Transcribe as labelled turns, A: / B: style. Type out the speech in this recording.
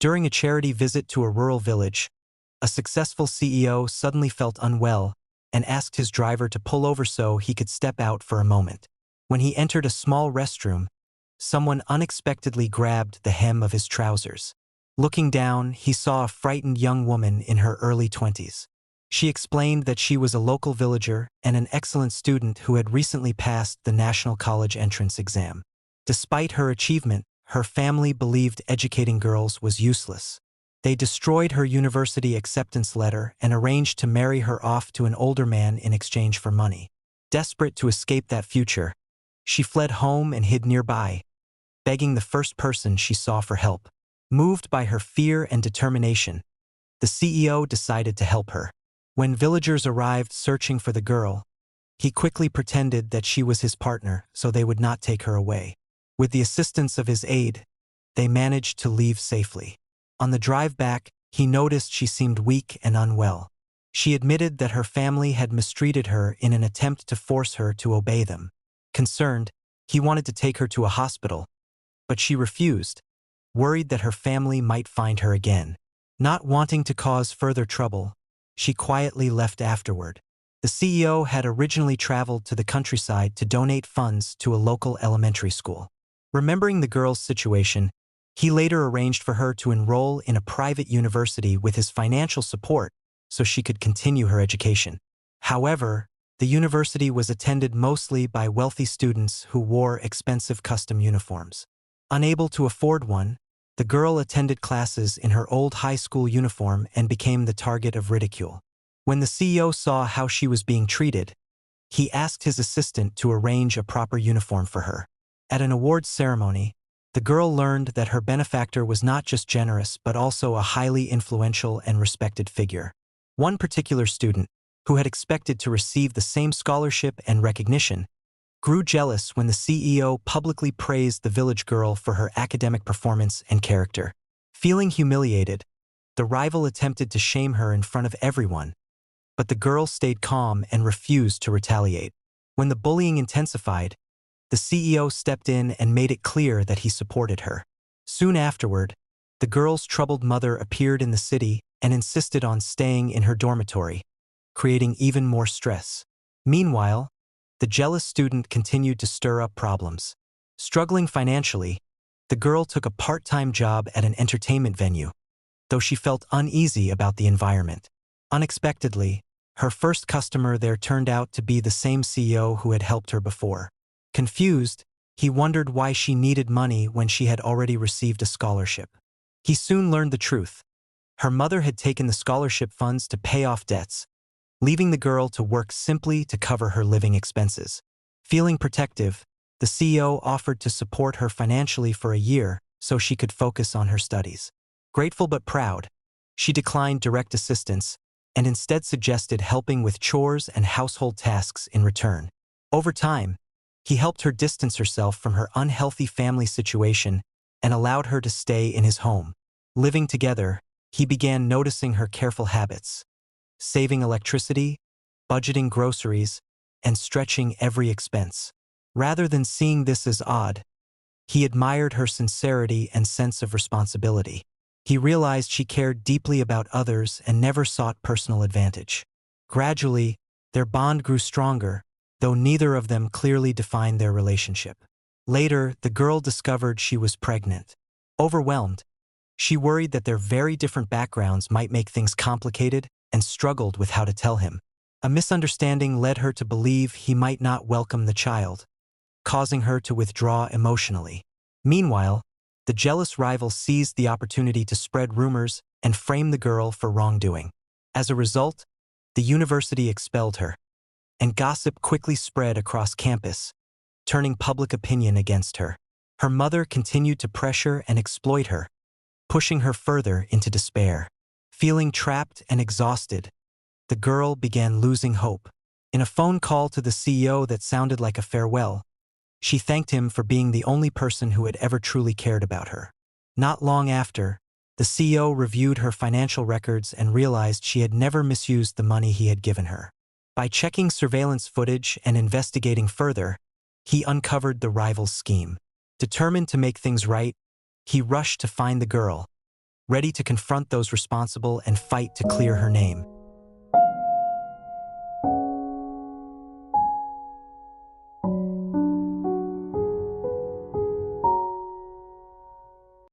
A: During a charity visit to a rural village, a successful CEO suddenly felt unwell and asked his driver to pull over so he could step out for a moment. When he entered a small restroom, someone unexpectedly grabbed the hem of his trousers. Looking down, he saw a frightened young woman in her early 20s. She explained that she was a local villager and an excellent student who had recently passed the National College Entrance Exam. Despite her achievement, her family believed educating girls was useless. They destroyed her university acceptance letter and arranged to marry her off to an older man in exchange for money. Desperate to escape that future, she fled home and hid nearby, begging the first person she saw for help. Moved by her fear and determination, the CEO decided to help her. When villagers arrived searching for the girl, he quickly pretended that she was his partner so they would not take her away. With the assistance of his aide, they managed to leave safely. On the drive back, he noticed she seemed weak and unwell. She admitted that her family had mistreated her in an attempt to force her to obey them. Concerned, he wanted to take her to a hospital, but she refused, worried that her family might find her again. Not wanting to cause further trouble, she quietly left afterward. The CEO had originally traveled to the countryside to donate funds to a local elementary school. Remembering the girl's situation, he later arranged for her to enroll in a private university with his financial support so she could continue her education. However, the university was attended mostly by wealthy students who wore expensive custom uniforms. Unable to afford one, the girl attended classes in her old high school uniform and became the target of ridicule. When the CEO saw how she was being treated, he asked his assistant to arrange a proper uniform for her. At an awards ceremony, the girl learned that her benefactor was not just generous but also a highly influential and respected figure. One particular student, who had expected to receive the same scholarship and recognition, grew jealous when the CEO publicly praised the village girl for her academic performance and character. Feeling humiliated, the rival attempted to shame her in front of everyone, but the girl stayed calm and refused to retaliate. When the bullying intensified, the CEO stepped in and made it clear that he supported her. Soon afterward, the girl's troubled mother appeared in the city and insisted on staying in her dormitory, creating even more stress. Meanwhile, the jealous student continued to stir up problems. Struggling financially, the girl took a part-time job at an entertainment venue, though she felt uneasy about the environment. Unexpectedly, her first customer there turned out to be the same CEO who had helped her before. Confused, he wondered why she needed money when she had already received a scholarship. He soon learned the truth. Her mother had taken the scholarship funds to pay off debts, leaving the girl to work simply to cover her living expenses. Feeling protective, the CEO offered to support her financially for a year so she could focus on her studies. Grateful but proud, she declined direct assistance and instead suggested helping with chores and household tasks in return. Over time, he helped her distance herself from her unhealthy family situation and allowed her to stay in his home. Living together, he began noticing her careful habits, saving electricity, budgeting groceries, and stretching every expense. Rather than seeing this as odd, he admired her sincerity and sense of responsibility. He realized she cared deeply about others and never sought personal advantage. Gradually, their bond grew stronger, though neither of them clearly defined their relationship. Later, the girl discovered she was pregnant. Overwhelmed, she worried that their very different backgrounds might make things complicated and struggled with how to tell him. A misunderstanding led her to believe he might not welcome the child, causing her to withdraw emotionally. Meanwhile, the jealous rival seized the opportunity to spread rumors and frame the girl for wrongdoing. As a result, the university expelled her, and gossip quickly spread across campus, turning public opinion against her. Her mother continued to pressure and exploit her, pushing her further into despair. Feeling trapped and exhausted, the girl began losing hope. In a phone call to the CEO that sounded like a farewell, she thanked him for being the only person who had ever truly cared about her. Not long after, the CEO reviewed her financial records and realized she had never misused the money he had given her. By checking surveillance footage and investigating further, he uncovered the rival's scheme. Determined to make things right, he rushed to find the girl, ready to confront those responsible and fight to clear her name.